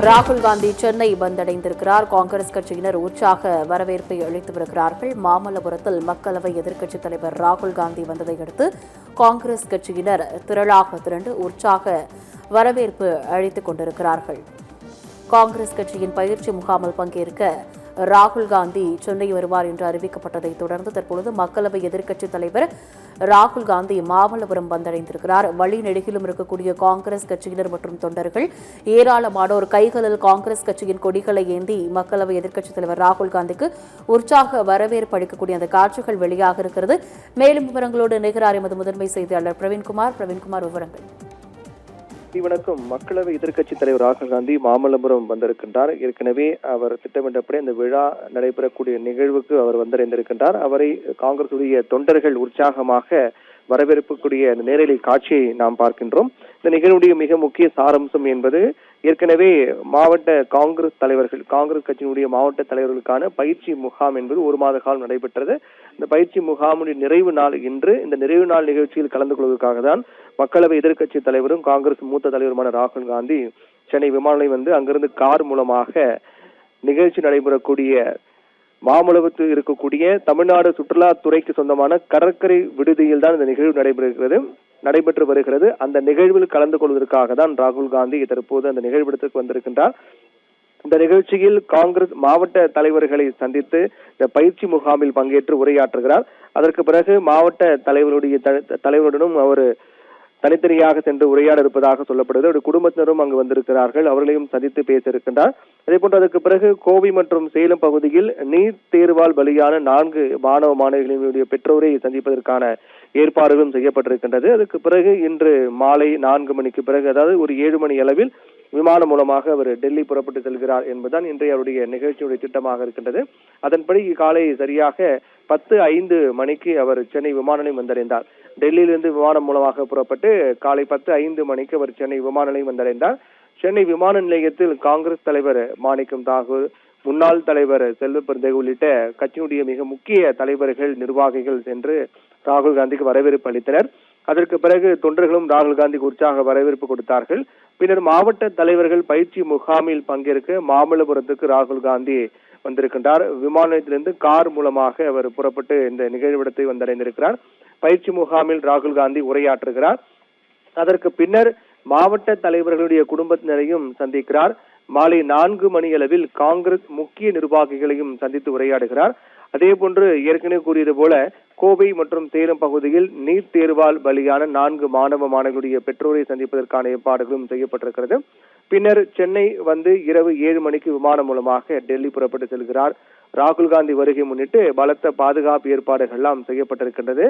ராகுல் காந்தி சென்னை வந்தடைந்திருக்கிறார். காங்கிரஸ் கட்சியினர் உற்சாக வரவேற்பை அளித்து வருகிறார்கள். மாமல்லபுரத்தில் மக்களவை எதிர்க்கட்சித் தலைவர் ராகுல் காந்தி வந்ததை அடுத்து காங்கிரஸ் கட்சியினர் திரளாக திரண்டு உற்சாக வரவேற்பு அளித்துக் கொண்டிருக்கிறார்கள். காங்கிரஸ் கட்சியின் பயிற்சி முகாமில் பங்கேற்க ராகுல் காந்தி சென்னை வருவார் என்று அறிவிக்கப்பட்டதை தொடர்ந்து தற்பொழுது மக்களவை எதிர்க்கட்சித் தலைவர் ராகுல் காந்தி மாமல்லபுரம் வந்தடைந்திருக்கிறார். வழிநெடுகிலும் இருக்கக்கூடிய காங்கிரஸ் கட்சியினர் மற்றும் தொண்டர்கள் ஏராளமானோர் கைகளில் காங்கிரஸ் கட்சியின் கொடிகளை ஏந்தி மக்களவை எதிர்க்கட்சித் தலைவர் ராகுல் காந்திக்கு உற்சாக வரவேற்பு அளிக்கக்கூடிய அந்த காட்சிகள் வெளியாக இருக்கிறது. மேலும் விவரங்களோடு இணைகிறார் எமது முதன்மை செய்தியாளர் பிரவீன்குமார். விவரங்கள். வணக்கம். மக்களவை எதிர்க்கட்சித் தலைவர் ராகுல் காந்தி மாமல்லபுரம் வந்திருக்கின்றார். ஏற்கனவே அவர் திட்டமிட்டபடி இந்த விழா நடைபெறக்கூடிய நிகழ்வுக்கு அவர் வந்தடைந்திருக்கின்றார். அவரை காங்கிரசுடைய தொண்டர்கள் உற்சாகமாக வரவேற்புக்கூடிய நேரலை காட்சியை நாம் பார்க்கின்றோம். இந்த நிகழ்வுடைய மிக முக்கிய சாரம்சம் என்பது ஏற்கனவே மாவட்ட காங்கிரஸ் கட்சியினுடைய மாவட்ட தலைவர்களுக்கான பயிற்சி முகாம் என்பது ஒரு மாத காலம் நடைபெற்றது. இந்த பயிற்சி முகாமுடைய நிறைவு நாள் இன்று. இந்த நிறைவு நாள் நிகழ்ச்சியில் கலந்து கொள்வதற்காக தான் மக்களவை எதிர்க்கட்சி தலைவரும் காங்கிரஸ் மூத்த தலைவருமான ராகுல் காந்தி சென்னை விமான நிலையம் வந்து அங்கிருந்து கார் மூலமாக நிகழ்ச்சி நடைபெறக்கூடிய மாமல்லபுரத்தில் இருக்கக்கூடிய தமிழ்நாடு சுற்றுலாத்துறைக்கு சொந்தமான கடற்கரை விடுதியில் தான் இந்த நிகழ்வு நடைபெற்று வருகிறது. அந்த நிகழ்வில் கலந்து கொள்வதற்காக தான் ராகுல் காந்தி தற்போது அந்த நிகழ்விடத்திற்கு வந்திருக்கின்றார். இந்த நிகழ்ச்சியில் காங்கிரஸ் மாவட்ட தலைவர்களை சந்தித்து இந்த பயிற்சி முகாமில் பங்கேற்று உரையாற்றுகிறார். அதற்கு பிறகு மாவட்ட தலைவருடனும் அவர் தனித்தனியாக சென்று உரையாட இருப்பதாக சொல்லப்படுகிறது. அவருடைய குடும்பத்தினரும் அங்கு வந்திருக்கிறார்கள். அவர்களையும் சந்தித்து பேச இருக்கின்றார். அதே போன்று அதற்கு பிறகு கோவை மற்றும் சேலம் பகுதியில் நீட் தேர்வால் பலியான 4 மாணவ மாணவிகளினுடைய பெற்றோரை சந்திப்பதற்கான ஏற்பாடுகளும் செய்யப்பட்டிருக்கின்றது. அதுக்கு பிறகு இன்று மாலை 4 மணிக்கு பிறகு, அதாவது ஒரு 7 மணி அளவில் விமானம் மூலமாக அவர் டெல்லி புறப்பட்டு செல்கிறார் என்பதுதான் இன்றைய அவருடைய நிகழ்ச்சியுடைய திட்டமாக இருக்கின்றது. அதன்படி காலை சரியாக 10:05 மணிக்கு அவர் சென்னை விமான நிலையம் வந்தடைந்தார். டெல்லியிலிருந்து விமானம் மூலமாக புறப்பட்டு காலை 10:05 மணிக்கு அவர் சென்னை விமான நிலையம் வந்தடைந்தார். சென்னை விமான நிலையத்தில் காங்கிரஸ் தலைவர் மாணிக்கம் தாகூர், முன்னாள் தலைவர் செல்வ பெருந்தகை உள்ளிட்ட கட்சியினுடைய மிக முக்கிய தலைவர்கள், நிர்வாகிகள் சென்று ராகுல் காந்திக்கு வரவேற்பு அளித்தனர். அதற்கு பிறகு தொண்டர்களும் ராகுல் காந்திக்கு உற்சாக வரவேற்பு கொடுத்தார்கள். பின்னர் மாவட்ட தலைவர்கள் பயிற்சி முகாமில் பங்கேற்க மாமல்லபுரத்துக்கு ராகுல் காந்தி வந்திருக்கின்றார். விமான நிலையத்திலிருந்து கார் மூலமாக அவர் புறப்பட்டு இந்த நிகழ்விடத்தை வந்தடைந்திருக்கிறார். பயிற்சி முகாமில் ராகுல் காந்தி உரையாற்றுகிறார். அதற்கு பின்னர் மாவட்ட தலைவர்களுடைய குடும்பத்தினரையும் சந்திக்கிறார். மாலை 4 மணி அளவில் காங்கிரஸ் முக்கிய நிர்வாகிகளையும் சந்தித்து உரையாடுகிறார். அதே போன்று ஏற்கனவே கூறியது போல கோவை மற்றும் சேலம் பகுதியில் நீட் தேர்வால் பலியான 4 மாணவ மாணவிகளுடைய பெற்றோரை சந்திப்பதற்கான ஏற்பாடுகளும் செய்யப்பட்டிருக்கிறது. பின்னர் சென்னை வந்து இரவு 7 மணிக்கு விமானம் மூலமாக டெல்லி புறப்பட்டு செல்கிறார். ராகுல் காந்தி வருகை முன்னிட்டு பலத்த பாதுகாப்பு ஏற்பாடுகள் எல்லாம் செய்யப்பட்டிருக்கின்றது.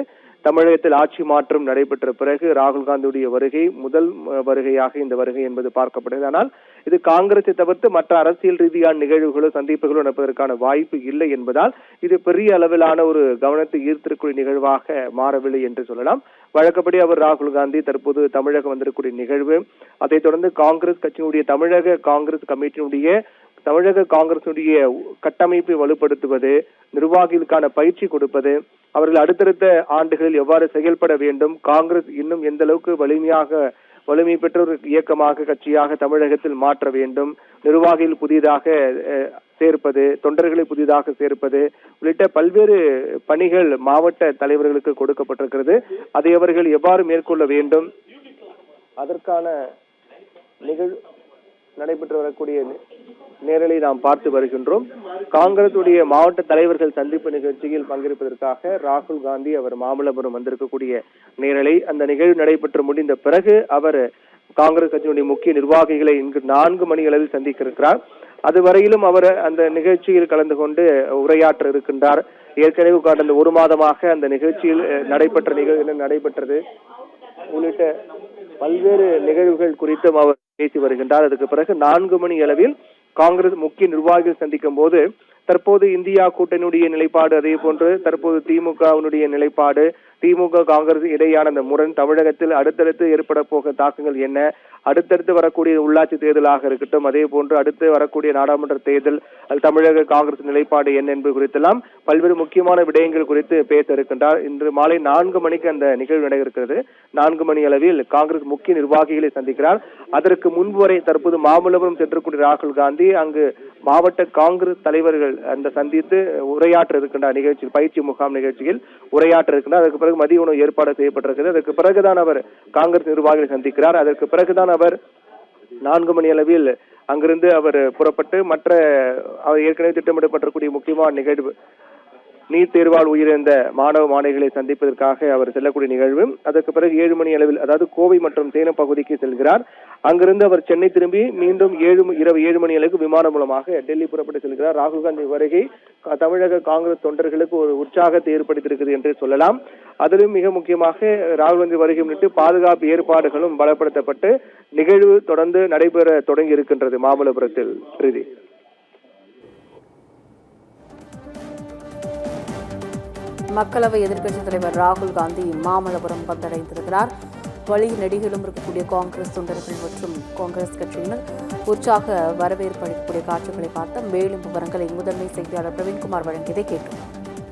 தமிழகத்தில் ஆட்சி மாற்றம் நடைபெற்ற பிறகு ராகுல் காந்தியுடைய வருகை முதல் வருகையாக இந்த வருகை என்பது பார்க்கப்படுகிறது. ஆனால் இது காங்கிரஸை தவிர்த்து மற்ற அரசியல் ரீதியான நிகழ்வுகளோ சந்திப்புகளோ நடப்பதற்கான வாய்ப்பு இல்லை என்பதால் இது பெரிய அளவிலான ஒரு கவனத்தை ஈர்த்திருக்கூடிய நிகழ்வாக மாறவில்லை என்று சொல்லலாம். வழக்கப்படி அவர் ராகுல் காந்தி தற்போது தமிழகம் வந்திருக்கக்கூடிய நிகழ்வு, அதைத் தொடர்ந்து காங்கிரஸ் கட்சியினுடைய தமிழக காங்கிரஸ் கமிட்டியினுடைய கட்டமைப்பை வலுப்படுத்துவது, நிர்வாகிகளுக்கான பயிற்சி கொடுப்பது, அவர்கள் அடுத்தடுத்த ஆண்டுகளில் எவ்வாறு செயல்பட வேண்டும், காங்கிரஸ் இன்னும் எந்த அளவுக்கு வலிமை பெற்ற ஒரு இயக்கமாக கட்சியாக தமிழகத்தில் மாற்ற வேண்டும், நிர்வாகிகள் புதிதாக சேர்ப்பது, தொண்டர்களை புதிதாக சேர்ப்பது உள்ளிட்ட பல்வேறு பணிகள் மாவட்ட தலைவர்களுக்கு கொடுக்கப்பட்டிருக்கிறது. அதை அவர்கள் எவ்வாறு மேற்கொள்ள வேண்டும், அதற்கான நிகழ்வு நடைபெற்று வரக்கூடிய நேரலை நாம் பார்த்து வருகின்றோம். காங்கிரசுடைய மாவட்ட தலைவர்கள் சந்திப்பு நிகழ்ச்சியில் பங்கேற்பதற்காக ராகுல் காந்தி அவர் மாமல்லபுரம் வந்திருக்கக்கூடிய நேரலை, அந்த நிகழ்வு நடைபெற்று முடிந்த பிறகு அவர் காங்கிரஸ் கட்சியினுடைய முக்கிய நிர்வாகிகளை இங்கு 4 மணி அளவில் சந்திக்க இருக்கிறார். அதுவரையிலும் அவர் அந்த நிகழ்ச்சியில் கலந்து கொண்டு உரையாற்ற இருக்கின்றார். ஏற்கனவே கடந்த 1 மாதமாக அந்த நிகழ்ச்சியில் நடைபெற்றது உள்ளிட்ட பல்வேறு நிகழ்வுகள் குறித்தும் அவர் பேசி வருகின்றார். அதுக்கு பிறகு 4 மணி அளவில் காங்கிரஸ் முக்கிய நிர்வாகிகள் சந்திக்கும் போது தற்போது இந்தியா கூட்டணியுடைய நிலைப்பாடு, அதே போன்று தற்போது திமுகவினுடைய நிலைப்பாடு, திமுக காங்கிரஸ் இடையான அந்த முரண், தமிழகத்தில் அடுத்தடுத்து ஏற்பட போக தாக்கங்கள் என்ன, அடுத்தடுத்து வரக்கூடிய உள்ளாட்சி தேர்தலாக இருக்கட்டும், அதே போன்று அடுத்து வரக்கூடிய நாடாளுமன்ற தேர்தல், தமிழக காங்கிரஸ் நிலைப்பாடு என்ன என்பது குறித்தெல்லாம் பல்வேறு முக்கியமான விடயங்கள் குறித்து பேச இருக்கின்றார். இன்று மாலை 4 மணிக்கு அந்த நிகழ்வு நடைபெறுகிறது. 4 மணி அளவில் காங்கிரஸ் முக்கிய நிர்வாகிகளை சந்திக்கிறார். அதற்கு முன்பு வரை தற்போது மாமல்லபுரம் சென்றக்கூடிய ராகுல் காந்தி அங்கு மாவட்ட காங்கிரஸ் தலைவர்கள் அந்த சந்தித்து உரையாற்ற இருக்கின்றார். நிகழ்ச்சியில், பயிற்சி முகாம் நிகழ்ச்சியில் உரையாற்ற இருக்கின்றார். அதற்கு பிறகு மதிய உணவு ஏற்பாடு செய்யப்பட்டிருக்கிறது. அதற்கு பிறகுதான் அவர் காங்கிரஸ் நிர்வாகிகளை சந்திக்கிறார். அதற்கு பிறகுதான் அவர் 4 மணி அளவில் அங்கிருந்து அவர் புறப்பட்டு அவர் ஏற்கனவே திட்டமிடப்பட்டிருக்கூடிய முக்கியமான நிகழ்வு, நீட் தேர்வால் உயிரிழந்த மாணவ மாணவிகளை சந்திப்பதற்காக அவர் செல்லக்கூடிய நிகழ்வு. அதற்கு பிறகு 7 மணி அளவில், அதாவது கோவை மற்றும் சேலம் பகுதிக்கு செல்கிறார். அங்கிருந்து அவர் சென்னை திரும்பி மீண்டும் இரவு 7 மணி அளவுக்கு விமானம் மூலமாக டெல்லி புறப்பட்டு செல்கிறார். ராகுல் காந்தி வருகை தமிழக காங்கிரஸ் தொண்டர்களுக்கு ஒரு உற்சாகத்தை ஏற்படுத்தியிருக்கிறது என்று சொல்லலாம். அதிலும் மிக முக்கியமாக ராகுல் காந்தி வருகை முன்னிட்டு பாதுகாப்பு ஏற்பாடுகளும் பலப்படுத்தப்பட்டு நிகழ்வு தொடர்ந்து நடைபெற தொடங்கி இருக்கின்றது மாமல்லபுரத்தில். பிரீதி. மக்களவை எதிர்க்கட்சித் தலைவர் ராகுல் காந்தி மாமல்லபுரம் வந்தடைந்திருக்கிறார். வழி நெடுகிலும் இருக்கக்கூடிய காங்கிரஸ் தொண்டர்கள் மற்றும் காங்கிரஸ் கட்சியினர் உற்சாக வரவேற்பு அளிக்கக்கூடிய காட்சிகளை பார்த்த மேலும் விவரங்களை முதன்மை செய்தியாளர் பிரவீன்குமார் வழங்கியதை கேட்டோம்.